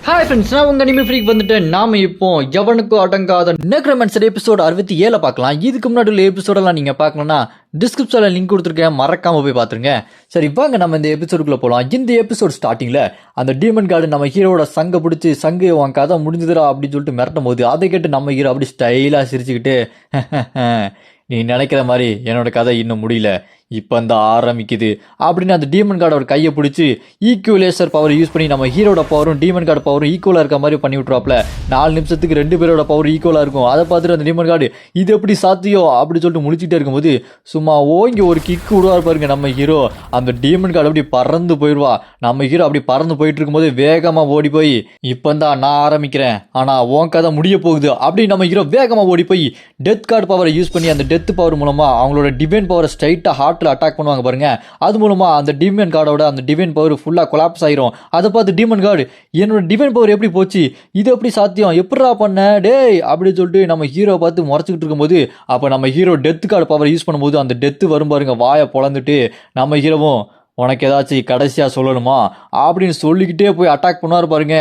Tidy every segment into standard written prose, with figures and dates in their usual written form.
Hi friends, நான் உங்கள் anime freak வந்துட்டேன். நாம இப்போ எவனுக்கும் அடங்காத நெக்ரோமேன்சர் எபிசோட் 67 பார்க்கலாம். இதுக்கு முன்னாடி உள்ள எபிசோடெல்லாம் நீங்கள் பார்க்கணும்னா டிஸ்கிரிப்ஷனில் லிங்க் கொடுத்துருக்கேன், மறக்காம போய் பார்த்துருங்க. சரி வாங்க நம்ம இந்த எபிசோடுக்குள்ளே போகலாம். இந்த எபிசோட் ஸ்டார்டிங்கில் அந்த டீமன் கார்டு நம்ம ஹீரோட சங்கை பிடிச்சி சங்கு உன் கதை முடிஞ்சுதுடா அப்படின்னு சொல்லிட்டு மிரட்டும் போது அதை கேட்டு நம்ம ஹீரோ அப்படி ஸ்டைலாக சிரிச்சுக்கிட்டு நீ நினைக்கிற மாதிரி என்னோட கதை இன்னும் முடியல, இப்போ அந்த ஆரம்பிக்குது அப்படின்னு அந்த டீமன் கார்டோட கையை பிடிச்சி ஈக்குவலேசர் பவர் யூஸ் பண்ணி நம்ம ஹீரோட பவரும் டீமன் கார்டு பவரும் ஈக்குவலாக இருக்க மாதிரி பண்ணி விட்ருவாப்ல. 4 நிமிஷத்துக்கு 2 பேரோட பவர் ஈக்குவலாக இருக்கும். அதை பார்த்துட்டு அந்த டீமன் கார்டு இது எப்படி சாத்தியம் அப்படின்னு சொல்லிட்டு முடிச்சுட்டே இருக்கும்போது சும்மா ஓங்கி ஒரு கிக்கு விடுவார் பாருங்க நம்ம ஹீரோ. அந்த டீமன் கார்டு அப்படி பறந்து போயிடுவா. நம்ம ஹீரோ அப்படி பறந்து போயிட்டு இருக்கும்போது வேகமாக ஓடி போய் இப்போ தான் நான் ஆரம்பிக்கிறேன், ஆனால் உன் கதை முடிய போகுது அப்படின்னு நம்ம ஹீரோ வேகமாக ஓடி போய் டெத் கார்டு பவரை யூஸ் பண்ணி அந்த டெத் பவர் மூலமாக அவங்களோட டிவைன் பவரை ஸ்ட்ரைட்டாக ஹார்ட்டில் அட்டாக் பண்ணுவாங்க பாருங்க. அது மூலமா அந்த டிவைன் கார்டோட அந்த டிவைன் பவர் ஃபுல்லா கொலாப்ஸ் ஆயிரும். அதை பார்த்து டீமன் கார்டு என்னோட டிவைன் பவர் எப்படி போச்சு, இது எப்படி சாத்தியம், எப்படா பண்ண டேய் அப்படின்னு சொல்லிட்டு நம்ம ஹீரோ பார்த்து முறைச்சிக்கிட்டு இருக்கும்போது அப்போ நம்ம hero death card power use பண்ணும்போது அந்த டெத்து வரும் பாருங்க, வாயை பொழந்துட்டு நம்ம ஹீரோவும் உனக்கு ஏதாச்சும் கடைசியாக சொல்லணுமா அப்படின்னு சொல்லிக்கிட்டே போய் அட்டாக் பண்ணுவார் பாருங்க.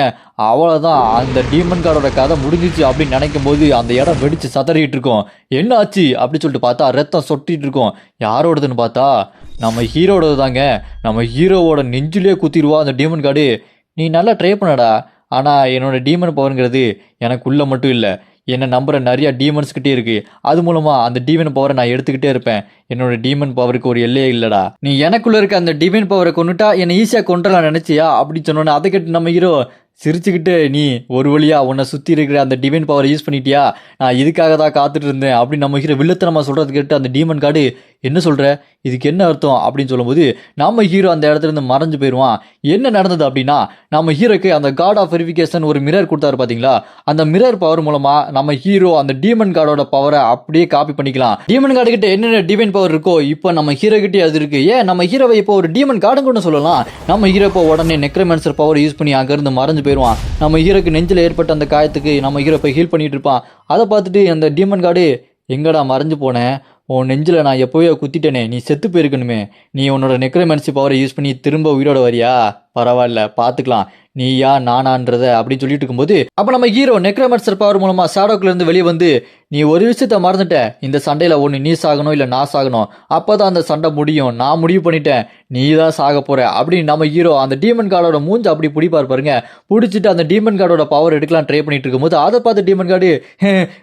அவ்வளோதான், அந்த டீமன் கார்டோட கதை முடிஞ்சிச்சு அப்படின்னு நினைக்கும் போது அந்த இடம் வெடிச்சு சதறிட்டு இருக்கும். என்ன ஆச்சு அப்படின்னு சொல்லிட்டு பார்த்தா ரத்தம் சொட்டிட்டு இருக்கும். யாரோடதுன்னு பார்த்தா நம்ம ஹீரோடது தாங்க. நம்ம ஹீரோவோட நெஞ்சிலே குத்திடுவா அந்த டீமன் கார்டு. நீ நல்லா ட்ரை பண்ணடா, ஆனால் என்னோட டீமன் பவருங்கிறது எனக்குள்ளே மட்டும் இல்லை, என்னை நம்புற நிறைய டீமன்ஸ்கிட்டே இருக்கு. அது மூலமா அந்த டீமன் பவரை நான் எடுத்துக்கிட்டே இருப்பேன். என்னோட டீமன் பவருக்கு ஒரு எல்லையே இல்லடா. நீ எனக்குள்ள இருக்க அந்த டிவைன் பவரை கொண்டுட்டா என்னை ஈஸியாக கொண்டுலாம் நினைச்சியா அப்படின்னு சொன்னோன்னே அதை கேட்டு நம்ம ஹீரோ சிரிச்சுக்கிட்டு நீ ஒரு வழியா உன்னை சுற்றி இருக்கிற அந்த டிவைன் பவரை யூஸ் பண்ணிட்டியா, நான் இதுக்காக தான் காத்துட்டு இருந்தேன் அப்படின்னு நம்ம ஹீரோ வில்லத்தனமா சொல்றது கேட்டு அந்த டீமன் கார்டு என்ன சொல்ற, இதுக்கு என்ன அர்த்தம் அப்படின்னு சொல்லும்போது நம்ம ஹீரோ அந்த இடத்துல இருந்து மறைஞ்சு போயிடுவான். என்ன நடந்தது அப்படின்னா நம்ம ஹீரோக்கு அந்த கார்ட் ஆஃப் வெரிஃபிகேஷன் ஒரு மிரர் கொடுத்தாரு பாத்தீங்களா, அந்த மிரர் பவர் மூலமா நம்ம ஹீரோ அந்த டீமன் கார்டோட பவரை அப்படியே காப்பி பண்ணிக்கலாம். டீமன் கார்டு கிட்ட என்னென்ன டிவைன் பவர் இருக்கோ இப்போ நம்ம ஹீரோ கிட்டே அது இருக்கு. ஏன் நம்ம ஹீரோவை இப்போ ஒரு டீமன் கார்டு கூட சொல்லலாம். நம்ம ஹீரோ இப்போ உடனே நெக்ரோமேன்சர் பவர் யூஸ் பண்ணி அங்கிருந்து மறைஞ்சு போயிடுவான். நம்ம ஹீரோக்கு நெஞ்சில் ஏற்பட்ட அந்த காயத்துக்கு நம்ம ஹீரோ போய் ஹீல் பண்ணிட்டு இருப்பான். அதை பார்த்துட்டு அந்த டீமன் கார்டு எங்கடா மறைஞ்சு போனேன், உன் நெஞ்சில் நான் எப்போயோ குத்திட்டேனே, நீ செத்து போயிருக்கணுமே, நீ உன்னோட நெக்ரோமேன்சி பவரை யூஸ் பண்ணி திரும்ப உயிரோட வரியா, பரவாயில்ல பார்த்துக்கலாம், நீயா நானான்றத அப்படின்னு சொல்லிட்டு இருக்கும்போது அப்போ நம்ம ஹீரோ நெக்ரோமேன்சர் பவர் மூலமா ஷேடோக்குள்ள இருந்து வெளியே வந்து நீ ஒரு விஷயத்த மறந்துட்ட, இந்த சண்டையில் ஒன்று நீ சாகணும் இல்லை நான் சாகணும், அப்போதான் அந்த சண்டை முடியும், நான் முடிவு பண்ணிட்டேன், நீ தான் சாக போற அப்படின்னு நம்ம ஹீரோ அந்த டீமன் கார்டோட மூஞ்ச அப்படி பிடிப்பார் பாருங்க. பிடிச்சிட்டு அந்த டீமன் கார்டோட பவர் எடுக்கலாம் ட்ரை பண்ணிட்டு இருக்கும்போது அதை பார்த்து டீமன் கார்டு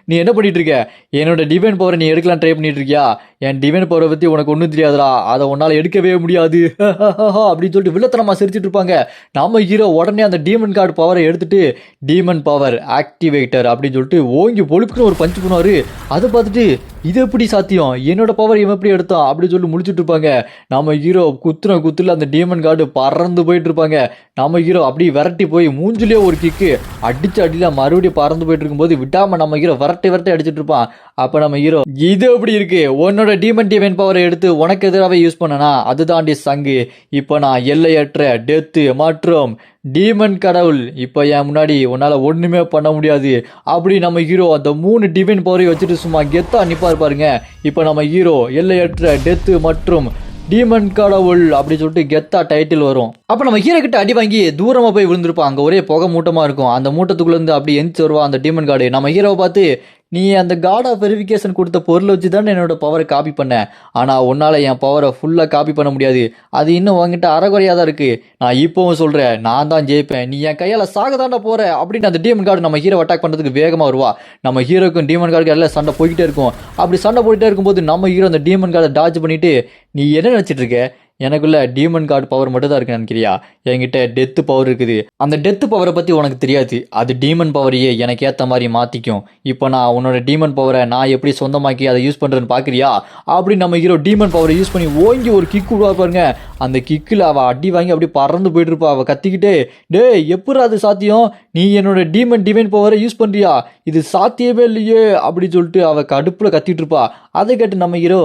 நீ என்ன பண்ணிட்டு இருக்க, என்னோட டிவைன் பவரை நீ எடுக்கலாம் ட்ரை பண்ணிட்டு இருக்கியா, என் டிவைன் பவரை பற்றி உனக்கு ஒன்றும் தெரியாதுடா, அதை உன்னால் எடுக்கவே முடியாது அப்படின்னு சொல்லிட்டு வில்லத்தனமா சிரிச்சிட்டு இருப்பாங்க. நம்ம ஹீரோ உடனே அந்த டீமன் கார்டு பவரை எடுத்துட்டு டீமன் பவர் ஆக்டிவேட்டர் அப்படின்னு சொல்லிட்டு ஓங்கி பொழுப்புக்குன்னு ஒரு பஞ்சு பண்ணுவாரு. அதை பார்த்துட்டு இது எப்படி சாத்தியம், என்னோட பவர் இவன் எப்படி எடுத்தான் அப்படின்னு சொல்லி முடிச்சுட்டு இருப்பாங்க. நம்ம ஹீரோ குத்துல அந்த டீமன் கார்டு பறந்து போயிட்டு இருப்பாங்க. நம்ம ஹீரோ அப்படி விரட்டி போய் மூஞ்சிலே ஒரு கிக்கு அடிச்சு அடியில மறுபடியும் பறந்து போயிட்டு இருக்கும்போது விட்டாம நம்ம ஹீரோ விரட்டி அடிச்சுட்டு இருப்பான். அப்ப நம்ம ஹீரோ இது எப்படி இருக்கு, உன்னோட டிவைன் பவரை எடுத்து உனக்கு எதிராக யூஸ் பண்ணனா அதுதாண்டி சங்கு, இப்போ நான் எல்லையற்ற டெத்து மற்றும் டீமன் கடவுள், இப்போ என் முன்னாடி உன்னால ஒண்ணுமே பண்ண முடியாது அப்படி நம்ம ஹீரோ அந்த 3 டிவைன் பவரை வச்சுட்டு சும்மா கெத்தா நிப்பாரு பாருங்க. இப்போ நம்ம ஹீரோ எல்லையற்ற டெத்து மற்றும் டீமன் கடவுள் அப்படி சொல்லிட்டு கெத்தா டைட்டில் வரும். அப்போ நம்ம ஹீரோ கிட்ட அடி வாங்கி தூரமா போய் விழுந்திருப்பான். அங்கே ஒரே புகை மூட்டமா இருக்கும். அந்த மூட்டத்துக்குள்ள இருந்து அப்படி எந்திச்சு வருவா அந்த டீமன் கார்டு. நம்ம ஹீரோவை பார்த்து நீ அந்த கார்ட் ஆஃப் வெரிஃபிகேஷன் கொடுத்த பொருளை வச்சு தான் என்னோட பவரை காப்பி பண்ண, ஆனால் உன்னால் என் பவரை ஃபுல்லாக காப்பி பண்ண முடியாது, அது இன்னும் உங்ககிட்ட அறகுறையாக தான் இருக்குது, நான் இப்போவும் சொல்கிறேன் நான் தான் ஜெயிப்பேன், நீ என் கையால் சாக தாண்டா போகிற அப்படின்னு அந்த டீமன் கார்டு நம்ம ஹீரோ அட்டாக் பண்ணுறதுக்கு வேகமாக வருவா. நம்ம ஹீரோக்கும் டீமன் கார்டுக்கு எல்லாம் சண்டை போய்கிட்டே இருக்கும். அப்படி சண்டை போயிட்டே இருக்கும்போது நம்ம ஹீரோ அந்த டீமன் கார்டை டாச் பண்ணிட்டு நீ என்ன நினச்சிட்டு இருக்க, எனக்குள்ள டீமன் கார்டு பவர் மட்டும் தான் இருக்குன்னு நினைக்கிறியா, என்கிட்ட டெத்து பவர் இருக்குது, அந்த டெத்து பவரை பற்றி உனக்கு தெரியாது, அது டீமன் பவரையே எனக்கு ஏற்ற மாதிரி மாற்றிக்கும், இப்போ நான் உன்னோட டீமன் பவரை நான் எப்படி சொந்தமாக்கி அதை யூஸ் பண்ணுறேன்னு பார்க்குறியா அப்படின்னு நம்ம ஹீரோ டீமன் பவரை யூஸ் பண்ணி ஓங்கி ஒரு கிக் விடுவா பாருங்க. அந்த கிக்கில் அவள் அடி வாங்கி அப்படி பறந்து போயிட்டு இருப்பா. அவள் கத்திக்கிட்டே டே எப்படி அது சாத்தியம், நீ என்னோட டிவைன் பவரை யூஸ் பண்ணுறியா, இது சாத்தியமே இல்லையே அப்படி சொல்லிட்டு அவள் கடுப்பில் கத்திட்டு இருப்பா. அதை கேட்டு நம்ம ஹீரோ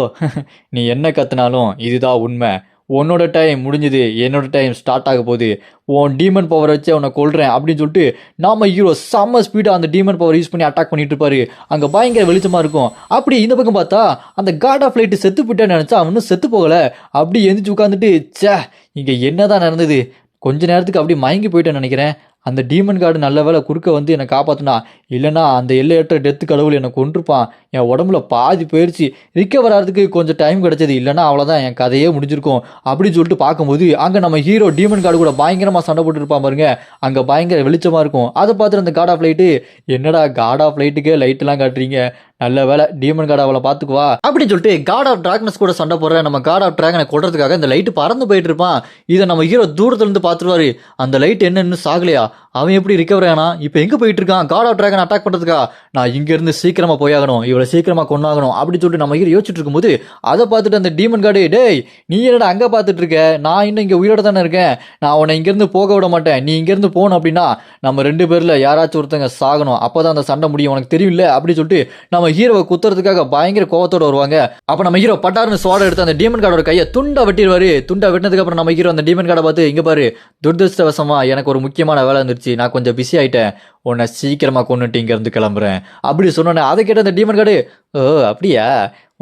நீ என்ன கத்துனாலும் இதுதான் உண்மை, உன்னோட டைம் முடிஞ்சது, என்னோட டைம் ஸ்டார்ட் ஆக போகுது, உன் டீமன் பவர் வச்சு அவனை கொல்றேன் அப்படின்னு சொல்லிட்டு நம்ம ஹீரோ செம்ம ஸ்பீடாக அந்த டீமன் பவர் யூஸ் பண்ணி அட்டாக் பண்ணிட்டு இருப்பாரு. அங்கே பயங்கர வெளிச்சமாக இருக்கும். அப்படி இந்த பக்கம் பார்த்தா அந்த கார்ட் ஆஃப் லைட்டு செத்து போயிட்டான்னு நினச்சா அவனும் செத்து போகலை. அப்படி எந்திரிச்சு உட்காந்துட்டு சே இங்கே என்னதான் நடந்தது, கொஞ்ச நேரத்துக்கு அப்படி மயங்கி போயிட்டேன்னு நினைக்கிறேன் அந்த டீமன் கார்டு நல்ல வேளை குறுக்க வந்து என்னை காப்பாத்துனா, இல்லைன்னா அந்த எல்லையற்ற டெத்து கடவுள் என்னை கொன்றுப்பான். என் உடம்புல பாதி போயிடுச்சு. ரிக்கவர் ஆகிறதுக்கு கொஞ்சம் டைம் கிடைச்சது, இல்லைன்னா அவ்வளோதான் என் கதையே முடிஞ்சிருக்கும் அப்படின்னு சொல்லிட்டு பார்க்கும்போது அங்கே நம்ம ஹீரோ டீமன் கார்டு கூட பயங்கரமாக சண்டை போட்டு இருப்பான் பாருங்க. அங்கே பயங்கர வெளிச்சமாக இருக்கும். அதை பார்த்துட்டு அந்த காட் ஆஃப் லைட்டு, என்னடா காட் ஆஃப் லைட்டுக்கே லைட்டெல்லாம் காட்டுறீங்க, நல்ல வேலை டீமன் கார்டு அவளை பார்த்துக்குவா அப்படின்னு சொல்லிட்டு காட் ஆஃப் டார்க்னஸ் கூட சண்டை போடுற நம்ம காட் ஆஃப் டிராகனை கொள்றதுக்காக இந்த லைட்டு பறந்து போயிட்டு இருப்பான். இதை நம்ம ஹீரோ தூரத்துல இருந்து பார்த்துருவாரு. அந்த லைட் என்னன்னு சாகலையா, அவன் எப்படி ரிகவர் ஆனா, இப்போ எங்க போயிட்டு இருக்கான் காட் ஆஃப் டிராகன் அட்டாக் பண்றதுக்கா, நான் இங்க இருந்து சீக்கிரமா போயாகணும், இவளை சீக்கிரமா கொண்டாகணும் அப்படின்னு சொல்லிட்டு நம்ம ஹீரோ யோசிச்சுட்டு இருக்கும்போது அதை பார்த்துட்டு அந்த டீமன் கார்டு, டேய் நீ என்னடா அங்க பார்த்துட்டு இருக்க, நான் இன்னும் இங்க உயிரோட தானே இருக்கேன், நான் உன்னை இங்க இருந்து போக விட மாட்டேன், நீ இங்க இருந்து போகணும் அப்படின்னா நம்ம 2 பேர்ல யாராச்சும் ஒருத்தங்க சாகணும், அப்பதான் அந்த சண்டை முடியும், உனக்கு தெரியும்ல அப்படின்னு சொல்லிட்டு நம்ம ஹீரோவை குத்துறதுக்காக பயங்கர கோவத்தோட வருவாங்க. அப்ப நம்ம ஹீரோ பட்டாருன்னு சோட எடுத்து அந்த டீமன் கார்டோட கையை துண்டா வெட்டிடுவாரு. துண்டா வெட்டினதுக்கு அப்புறம் நம்ம ஹீரோ அந்த டீமன் கார்டை பார்த்து, இங்க பாரு துர்திருஷ்டவசமா எனக்கு ஒரு முக்கியமான வேலை இருந்துச்சு, நான் கொஞ்சம் பிஸி ஆயிட்டேன், உன்னை சீக்கிரமா கொண்டுட்டு இங்க இருந்து கிளம்புறேன் அப்படி சொன்னோன்னே அதை கேட்ட அந்த டீமன் கார்டு, ஓ அப்படியா,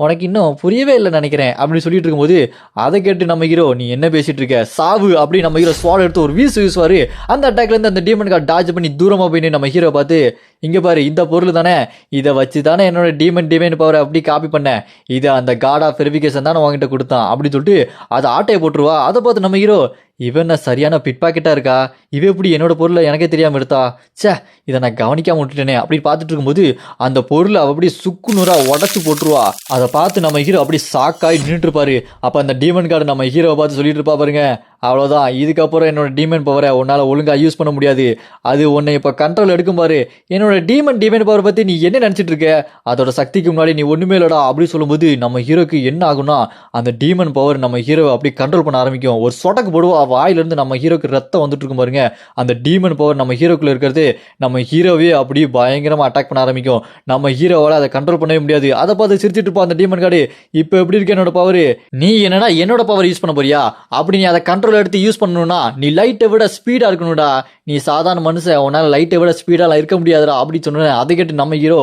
உனக்கு இன்னும் புரியவே இல்லைன்னு நினைக்கிறேன் அப்படின்னு சொல்லிட்டு இருக்கும்போது அதை கேட்டு நம்ம ஹீரோ, நீ என்ன பேசிட்டு இருக்க சாவு அப்படி நம்ம ஹீரோ ஸ்வாட் எடுத்து ஒரு வீசுவாரு. அந்த அட்டாக்ல இருந்து அந்த டீமன் கார்டு டாஜ் பண்ணி தூரமா போய் நம்ம ஹீரோ பார்த்து, இங்க பாரு இந்த பொருள் தானே, இதை வச்சு தானே என்னோட டீமன் டிவைன் பவரை அப்படி காப்பி பண்ணேன், இதை அந்த காட் ஆஃப் வெரிஃபிகேஷன் தானே உங்ககிட்ட கொடுத்தான் அப்படின்னு சொல்லிட்டு அதை ஆட்டையை போட்டுருவா. அதை பார்த்து நம்ம ஹீரோ, இவன் சரியான பிட் பாக்கெட்டா இருக்கா, இவ எப்படி என்னோட பொருளை எனக்கே தெரியாம எடுத்தா, சே இதை நான் கவனிக்காம விட்டுட்டேனே அப்படின்னு பார்த்துட்டு இருக்கும்போது அந்த பொருளை அவ அப்படி சுக்குநூறா உடச்சு போட்டுருவா. அதை பார்த்து நம்ம ஹீரோ அப்படி சாக்காய் நின்றுட்டு இருப்பாரு. அப்ப அந்த டீமன் கார்டு நம்ம ஹீரோவை பார்த்து சொல்லிட்டு இருப்பா பாருங்க, அவ்வளோதான் இதுக்கப்புறம் என்னோட டீமன் பவரை உன்னால் ஒழுங்காக யூஸ் பண்ண முடியாது, அது உன்னை இப்போ கண்ட்ரோல் எடுக்கும் பாரு, என்னோட டீமன் பவர் பற்றி நீ என்ன நினச்சிட்டு இருக்க, அதோட சக்திக்கு முன்னாடி நீ ஒன்றுமே இல்லடா அப்படின்னு சொல்லும்போது நம்ம ஹீரோக்கு என்ன ஆகும்னா அந்த டீமன் பவர் நம்ம ஹீரோவை அப்படி கண்ட்ரோல் பண்ண ஆரம்பிக்கும். ஒரு சொடக்கு போடுவா வாயிலிருந்து நம்ம ஹீரோக்கு ரத்தம் வந்துட்டு இருக்கும் பாருங்க. அந்த டீமன் பவர் நம்ம ஹீரோக்குள்ள இருக்கிறது நம்ம ஹீரோவே அப்படி பயங்கரமாக அட்டாக் பண்ண ஆரம்பிக்கும். நம்ம ஹீரோவால் அதை கண்ட்ரோல் பண்ணவே முடியாது. அதை பார்த்து சிரிச்சிட்டு இருப்போம் அந்த டீமன் கார்டு, இப்போ எப்படி இருக்கு என்னோட பவர், நீ என்னடா என்னோட பவர் யூஸ் பண்ண போறியா, அப்படி நீ அதை கண்ட்ரோல் எடுத்து யூஸ் பண்ணணும்னா நீ லைட்டை விட ஸ்பீடா இருக்கணும்டா, நீ சாதாரண மனுஷன் உன்னால லைட்டை விட ஸ்பீடாலாம் இருக்க முடியாதுடா அப்படி சொன்ன. அதை கேட்டு நம்ம ஹீரோ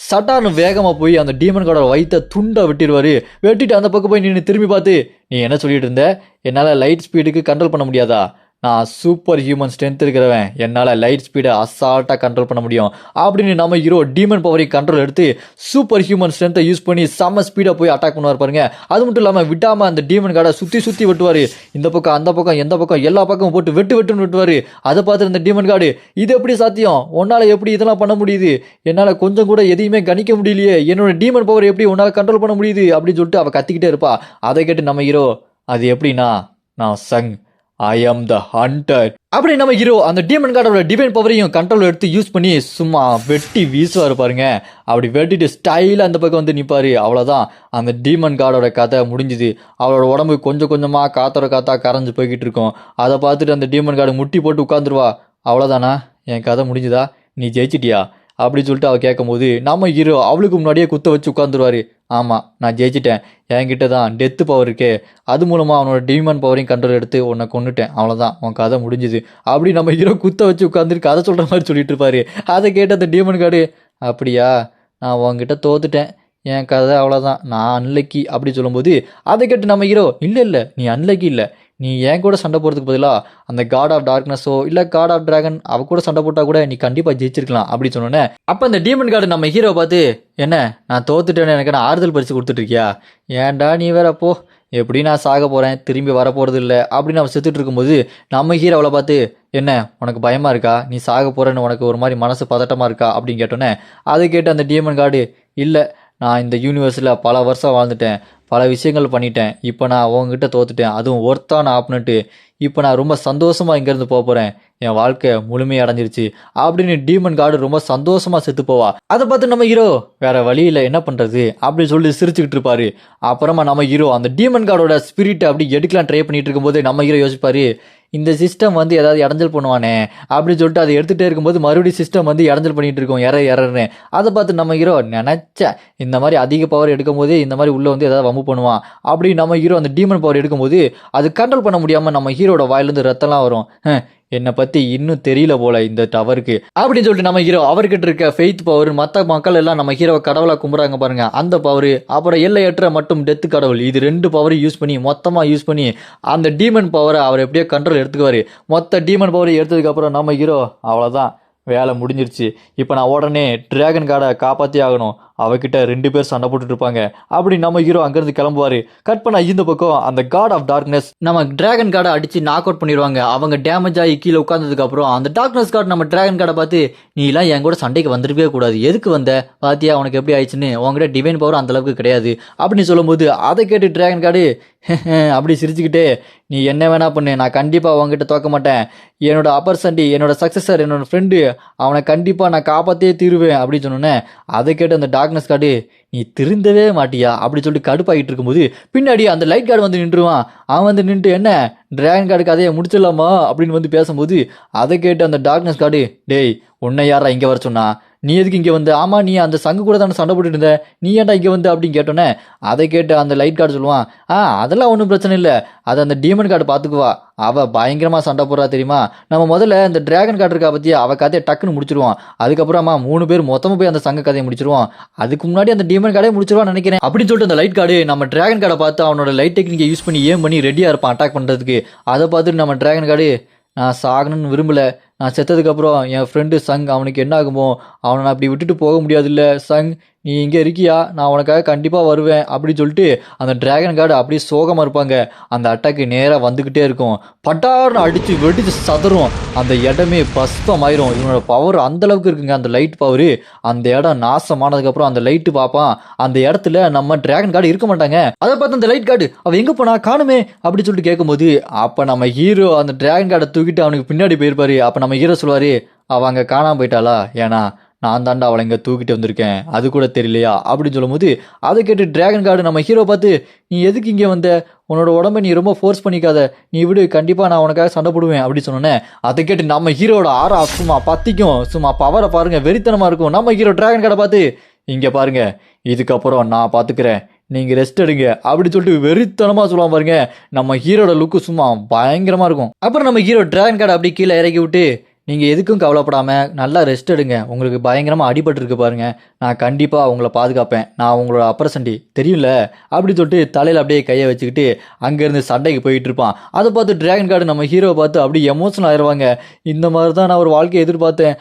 சட்டார்னு வேகமா போய் அந்த டீமன் கார்டோட வயிற்ற துண்டா வெட்டிடுவாரு. வெட்டிட்டு அந்த பக்கம் போய் நின்று திரும்பி பார்த்து, நீ என்ன சொல்லிட்டு இருந்த, என்னால லைட் ஸ்பீடுக்கு கண்ட்ரோல் பண்ண முடியாதா, நான் சூப்பர் ஹியூமன் ஸ்ட்ரென்த் இருக்கிறவன், என்னால் லைட் ஸ்பீடை அசால்ட்டாக கண்ட்ரோல் பண்ண முடியும் அப்படின்னு நம்ம ஹீரோ டீமன் பவரை கண்ட்ரோல் எடுத்து சூப்பர் ஹியூமன் ஸ்ட்ரென்த்தை யூஸ் பண்ணி செம்ம ஸ்பீடாக போய் அட்டாக் பண்ணுவார் பாருங்க. அது மட்டும் இல்லாமல் விடாமல் அந்த டீமன் கார்டை சுற்றி வெட்டுவார். இந்த பக்கம் அந்த பக்கம் எந்த பக்கம் எல்லா பக்கமும் போட்டு வெட்டுன்னு வெட்டுவார். அதை பார்த்து இந்த டீமன் கார்டு, இது எப்படி சாத்தியம், உன்னால் எப்படி இதெல்லாம் பண்ண முடியுது, என்னால் கொஞ்சம் கூட எதையுமே கணிக்க முடியலையே, என்னோட டீமன் பவர் எப்படி உன்னால் கண்ட்ரோல் பண்ண முடியுது அப்படின்னு சொல்லிட்டு அவள் கத்திக்கிட்டே இருப்பா. அதை கேட்டு நம்ம ஹீரோ, அது எப்படின்னா நான் சங், ஐ ஆம் த ஹண்டர் அப்படி நம்ம ஹீரோ அந்த டீமன் கார்டோட டிவைன் பவரையும் கண்ட்ரோல் எடுத்து யூஸ் பண்ணி சும்மா வெட்டி வீசுவார் பாருங்க. அப்படி வெட்டிட்டு ஸ்டைலாக அந்த பக்கம் வந்து நிற்பாரு. அவ்வளோதான், அந்த டீமன் கார்டோட கதை முடிஞ்சுது. அவளோட உடம்பு கொஞ்சம் கொஞ்சமாக காத்தா கரைஞ்சு போய்கிட்டு இருக்கும். அதை பார்த்துட்டு அந்த டீமன் கார்டு முட்டி போட்டு உட்காந்துருவா. அவ்வளோதானா, என் கதை முடிஞ்சுதா, நீ ஜெயிச்சிட்டியா அப்படி சொல்லிட்டு அவள் கேட்கும்போது நம்ம ஹீரோ அவளுக்கு முன்னாடியே குத்த வச்சு உட்காந்துருவாரு. ஆமாம் நான் ஜெயிச்சிட்டேன், என்கிட்ட தான் டெத்து பவர் இருக்கே, அது மூலமாக அவனோட டீமன் பவரையும் கண்ட்ரோல் எடுத்து உன்னை கொண்டுட்டேன், அவ்வளோதான் உன் கதை முடிஞ்சுது அப்படி நம்ம ஹீரோ குத்த வச்சு உட்காந்துரு கதை சொல்கிற மாதிரி சொல்லிட்டு இருப்பாரு. அதை கேட்டு அந்த டீமன் கார்டு, அப்படியா நான் உன்கிட்ட தோத்துட்டேன், என் கதை அவ்வளோதான், நான் அன்லக்கி அப்படி சொல்லும்போது அதை கேட்டு நம்ம ஹீரோ, இல்லை நீ அன்லக்கி இல்லை, நீ என் கூட சண்டை போடுறதுக்கு பதிலாக அந்த காட் ஆஃப் டார்க்னஸோ இல்லை காட் ஆஃப் டிராகன் அவ கூட சண்டை போட்டால் கூட நீ கண்டிப்பாக ஜெயிச்சிருக்கலாம் அப்படி சொன்னோன்னே அப்போ அந்த டீமன் கார்டு நம்ம ஹீரோ பார்த்து, என்ன நான் தோத்துட்டேன்னு எனக்கு நான் ஆறுதல் பரிசு கொடுத்துட்ருக்கியா, ஏன்டா நீ வேற போ, எப்படி நான் சாக போகிறேன், திரும்பி வரப்போகிறது இல்லை அப்படின்னு அவன் செத்துட்டு இருக்கும்போது நம்ம ஹீரோ அவளை பார்த்து, என்ன உனக்கு பயமாக இருக்கா, நீ சாக போகிறேன்னு உனக்கு ஒரு மாதிரி மனசு பதட்டமாக இருக்கா அப்படின்னு கேட்டோன்னே அதை கேட்டு அந்த டீமன் கார்டு, இல்லை நான் இந்த யூனிவர்ஸில் பல வருஷம் வாழ்ந்துட்டேன், பல விஷயங்கள் பண்ணிட்டேன், இப்போ நான் உங்ககிட்ட தோத்துட்டேன், அதுவும் ஒர்த்தான ஆப்னட்டு, இப்போ நான் ரொம்ப சந்தோஷமாக இங்கேருந்து போக போகிறேன், என் வாழ்க்கை முழுமையாக அடைஞ்சிருச்சு அப்படின்னு டீமன் கார்டு ரொம்ப சந்தோஷமாக செத்து போவா. அதை பார்த்து நம்ம ஹீரோ வேற வழியில் என்ன பண்ணுறது அப்படின்னு சொல்லி சிரிச்சுக்கிட்டு இருப்பாரு. அப்புறமா நம்ம ஹீரோ அந்த டீமன் கார்டோட ஸ்பிரிட்டை அப்படி எடுக்கலாம் ட்ரை பண்ணிட்டு இருக்கும்போது நம்ம ஹீரோ யோசிப்பாரு, இந்த சிஸ்டம் வந்து ஏதாவது இடைஞ்சல் பண்ணுவானே அப்படின்னு சொல்லிட்டு அதை எடுத்துகிட்டே இருக்கும்போது மறுபடியும் சிஸ்டம் வந்து இடைஞ்சல் பண்ணிட்டு இருக்கோம் எறன்னு. அதை பார்த்து நம்ம ஹீரோ நினச்சேன் இந்த மாதிரி அதிக பவர் எடுக்கும் போது இந்த மாதிரி உள்ளே வந்து ஏதாவது வம்பு பண்ணுவான் அப்படி நம்ம ஹீரோ அந்த டீமன் பவர் எடுக்கும்போது அது கண்ட்ரோல் பண்ண முடியாமல் நம்ம ஹீரோட வாயிலிருந்து ரத்தம்லாம் வரும். என்னை பத்தி இன்னும் தெரியல போல இந்த டவருக்கு அப்படின்னு சொல்லிட்டு நம்ம ஹீரோ அவர்கிட்ட இருக்க ஃபெய்த் பவர், மற்ற மக்கள் எல்லாம் நம்ம ஹீரோ கடவுளா கும்பிடுறாங்க பாருங்க, அந்த பவர், அப்புறம் எல்லையற்ற மற்றும் டெத் கடவுள், இது 2 பவரையும் யூஸ் பண்ணி மொத்தமா யூஸ் பண்ணி அந்த டீமன் பவரை அவர் எப்படியோ கண்ட்ரோல் எடுத்துக்குவாரு. மொத்த டீமன் பவரை எடுத்ததுக்கு அப்புறம் நம்ம ஹீரோ அவ்வளோதான், வேலை முடிஞ்சிருச்சு. இப்போ நான் உடனே டிராகன் கார்டை காப்பாற்றி ஆகணும், அவகிட்ட 2 பேர் சண்டை போட்டுட்டு இருப்பாங்க அப்படி நம்ம ஹீரோ அங்கேருந்து கிளம்புவார். கட் பண்ண இந்த பக்கம் அந்த காட் ஆஃப் டார்க்னஸ் நம்ம டிராகன் கார்டை அடித்து நாக் அவுட் பண்ணிடுவாங்க. அவங்க டேமேஜ் ஆகி கீழே உட்காந்ததுக்கு அப்புறம் அந்த டார்க்னஸ் கார்டு நம்ம டிராகன் கார்டை பார்த்து, நீ எல்லாம் என் கூட சண்டைக்கு வந்துருக்கவே கூடாது, எதுக்கு வந்த பாத்தியா உனக்கு எப்படி ஆயிடுச்சுன்னு, உங்ககிட்ட டிவைன் பவர் அந்த அளவுக்கு கிடையாது அப்படின்னு சொல்லும்போது அதை கேட்டு டிராகன் கார்டு அப்படி சிரிச்சுக்கிட்டே, நீ என்ன வேணா பண்ணு, நான் கண்டிப்பாக உங்ககிட்ட தோக்க மாட்டேன், என்னோட அப்பர் சண்டி, என்னோட சக்சஸர், என்னோட ஃப்ரெண்டு, அவனை கண்டிப்பாக நான் காப்பாற்றே தீருவேன் அப்படின்னு சொன்னோன்னே அதை கேட்டு அந்த டார்க்னஸ் கார்டு, நீ திருந்தவே மாட்டியா அப்படி சொல்லிட்டு கடுப்பாகிட்டு இருக்கும்போது பின்னாடி அந்த லைட் கார்டு வந்து நின்றுவான். அவன் வந்து நின்று, என்ன டிராகன் கார்டு கதையை முடிச்சிடலாமா அப்படின்னு வந்து பேசும்போது அதை கேட்டு அந்த டார்க்னஸ் கார்டு, டேய் உன்னை யாரா இங்கே வர சொன்னா, நீ எதுக்கு இங்கே வந்து, ஆமாம் நீ அந்த சங்கு கூட தானே சண்டை போட்டுட்டு இருந்த, நீ ஏன்டா இங்கே வந்து அப்படின்னு கேட்டோன்னே அதை கேட்டு அந்த லைட் கார்டு சொல்லுவான், அதெல்லாம் ஒன்றும் பிரச்சனை இல்லை, அதை அந்த டீமன் கார்டு பார்த்துக்குவா, அவள் பயங்கரமாக சண்டை போடுறா தெரியுமா, நம்ம முதல்ல இந்த டிராகன் கார்டு இருக்கா பற்றி அவள் கதையை டக்குன்னு முடிச்சிருவான், அதுக்கப்புறமா 3 பேர் மொத்தமாக போய் அந்த சங்க கதையை முடிச்சிருவான், அதுக்கு முன்னாடி அந்த டீமன் கார்டே முடிச்சிருவான்னு நினைக்கிறேன் அப்படின்னு சொல்லிட்டு அந்த லைட் கார்டு நம்ம டிராகன் கார்டை பார்த்து அவனோட லைட் டெக்னிக்கை யூஸ் பண்ணி ஏம் பண்ணி ரெடியாக இருப்பான் அட்டாக் பண்ணுறதுக்கு. அதை பார்த்துட்டு நம்ம டிராகன் கார்டு, நான் சாகணும்னு விரும்பலை, நான் செத்ததுக்கப்புறம் என் ஃப்ரெண்டு சங் அவனுக்கு என்ன ஆகுமோ, அவனை நான் அப்படி விட்டுட்டு போக முடியாதுல்ல சங், நீ இங்கே இருக்கியா, நான் உனக்காக கண்டிப்பாக வருவேன் அப்படின்னு சொல்லிட்டு அந்த டிராகன் கார்டு அப்படியே சோகமாக இருப்பாங்க. அந்த அட்டாக்கு நேராக வந்துக்கிட்டே இருக்கும், பட்டார்னு அடித்து வெடிச்சு சதறும், அந்த இடமே பஸ்பமாயிரும். இவனோட பவர் அந்தளவுக்கு இருக்குங்க, அந்த லைட் பவர். அந்த இடம் நாசமானதுக்கப்புறம் அந்த லைட்டு பார்ப்பான், அந்த இடத்துல நம்ம டிராகன் கார்டு இருக்க மாட்டாங்க. அதை பார்த்து அந்த லைட் கார்டு, அவன் எங்கே போனா காணுமே அப்படின்னு சொல்லிட்டு கேட்கும்போது அப்போ நம்ம ஹீரோ அந்த டிராகன் கார்டை தூக்கிட்டு அவனுக்கு பின்னாடி போயிருப்பாரு. அப்போ நம்ம ஹீரோ சொல்லுவார், அவள் அங்கே காணாமல் போயிட்டாளா, ஏன்னா நான் தாண்டா அவளை இங்கே தூக்கிட்டு வந்திருக்கேன், அது கூட தெரியலையா அப்படின்னு சொல்லும்போது அதை கேட்டு டிராகன் கார்டு நம்ம ஹீரோ பார்த்து, நீ எதுக்கு இங்கே வந்த, உன்னோட உடம்பை நீ ரொம்ப ஃபோர்ஸ் பண்ணிக்காத, நீ விடு, கண்டிப்பாக நான் உனக்காக சண்டை போடுவேன் அப்படின்னு சொன்னோன்னே அதை கேட்டு நம்ம ஹீரோட ஆறா சும்மா பத்திக்கும், சும்மா பவரை பாருங்க, வெறித்தனமாக இருக்கும். நம்ம ஹீரோ டிராகன் கார்டை பார்த்து, இங்கே பாருங்க, இதுக்கப்புறம் நான் பார்த்துக்கிறேன், நீங்கள் ரெஸ்ட் எடுங்க அப்படி சொல்லிட்டு வெறித்தனமாக சொல்லுவான் பாருங்க. நம்ம ஹீரோட லுக்கு சும்மா பயங்கரமாக இருக்கும். அப்புறம் நம்ம ஹீரோ டிராகன் கார்டை அப்படி கீழே இறக்கி விட்டு, நீங்கள் எதுக்கும் கவலைப்படாமல் நல்லா ரெஸ்ட் எடுங்க, உங்களுக்கு பயங்கரமாக அடிபட்டுருக்கு பாருங்கள், நான் கண்டிப்பாக உங்களை பாதுகாப்பேன், நான் உங்களோட அப்பர் சண்டி தெரியும்ல அப்படி சொல்லிட்டு தலையில் அப்படியே கையை வச்சுக்கிட்டு அங்கேருந்து சண்டைக்கு போயிட்டு இருப்பான். அதை பார்த்து டிராகன் கார்டு நம்ம ஹீரோவை பார்த்து அப்படியே எமோஷனல் ஆயிடுவாங்க. இந்த மாதிரி தான் நான் ஒரு வாழ்க்கையை எதிர்பார்த்தேன்,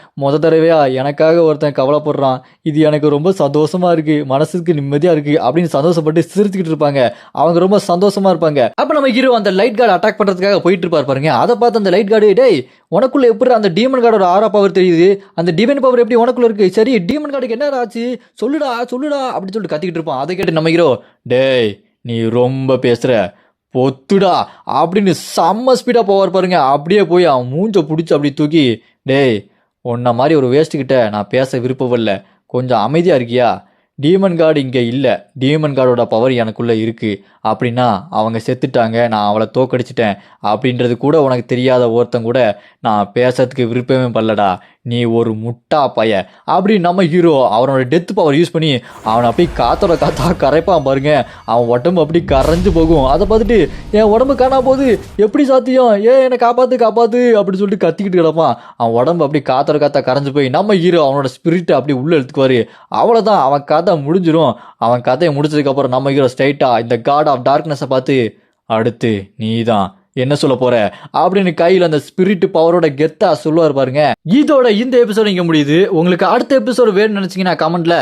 தடவையாக எனக்காக ஒருத்தன் கவலைப்படுறான், இது எனக்கு ரொம்ப சந்தோஷமாக இருக்குது, மனசுக்கு நிம்மதியாக இருக்குது அப்படின்னு சந்தோஷப்பட்டு சிரிச்சுக்கிட்டு இருப்பாங்க. அவங்க ரொம்ப சந்தோஷமாக இருப்பாங்க. அப்போ நம்ம ஹீரோ அந்த லைட் கார்டு அட்டாக் பண்ணுறதுக்காக போயிட்டு இருப்பார் பாருங்க. அதை பார்த்து அந்த லைட் கார்டு, டேய் உனக்குள்ள எப்படி அந்த டீமன் கார்டோட ஆரா பவர் தெரியுது, அந்த டிவைன் பவர் எப்படி உனக்குள்ள இருக்கு, சரி டீமன் கார்டுக்கு என்ன ஆச்சு சொல்லுடா சொல்லுடா அப்படின்னு சொல்லிட்டு கத்திக்கிட்டு இருப்பான். அதை கேட்டு நம்ம ஹீரோ, டேய் நீ ரொம்ப பேசுற, பொத்துடா அப்படின்னு செம்ம ஸ்பீடா போவார் பாருங்க. அப்படியே போய் அவன் மூஞ்ச பிடிச்சி அப்படி தூக்கி, டேய் உன்ன மாதிரி ஒரு வேஸ்ட்டுக்கிட்ட நான் பேச விருப்பம் இல்லை, கொஞ்சம் அமைதியா இருக்கியா, டீமன் கார்டு இங்கே இல்லை, டீமன் கார்டோட பவர் எனக்குள்ளே இருக்குது, அப்படின்னா அவங்க செத்துட்டாங்க, நான் அவளை தோக்கடிச்சிட்டேன் அப்படின்றது கூட உனக்கு தெரியாத ஒருத்தன் கூட நான் பேசுறதுக்கு விருப்பமே பண்ணலடா, நீ ஒரு முட்டா பைய அப்படி நம்ம ஹீரோ அவனோட டெத் பவர் யூஸ் பண்ணி அவனை அப்படியே காத்தோட காத்தா கரைப்பான் பாருங்க. அவன் உடம்பு அப்படி கரைஞ்சு போகும். அதை பார்த்துட்டு என் உடம்பு காணா போகுது, எப்படி சாத்தியம், என்னை காப்பாற்று காப்பாற்று அப்படின்னு சொல்லிட்டு கத்திக்கிட்டு கிடப்பான். அவன் உடம்பு அப்படி காத்தோட காத்தா கரைஞ்சு போய் நம்ம ஹீரோ அவனோட ஸ்பிரிட்டை அப்படி உள்ளே எடுத்துக்குவார். அவ்வளோதான், அவன் கதை முடிஞ்சிடும். அவன் கதையை முடிச்சதுக்கப்புறம் நம்ம ஹீரோ ஸ்ட்ரைட்டாக இந்த காட் ஆஃப் டார்க்னஸை பார்த்து, அடுத்து நீ தான் என்ன சொல்ல போற அப்படின்னு கையில் அந்த ஸ்பிரிட் பவரோட கெத்தா சொல்லுவார் பாருங்க. இதோட இந்த எபிசோட் இங்க முடியுது. உங்களுக்கு அடுத்த எபிசோட் வேணும்னு நினைச்சீங்கன்னா கமெண்ட்ல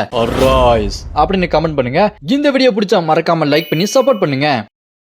அப்படின்னு கமெண்ட் பண்ணுங்க. இந்த வீடியோ பிடிச்சா மறக்காம லைக் பண்ணி சப்போர்ட் பண்ணுங்க.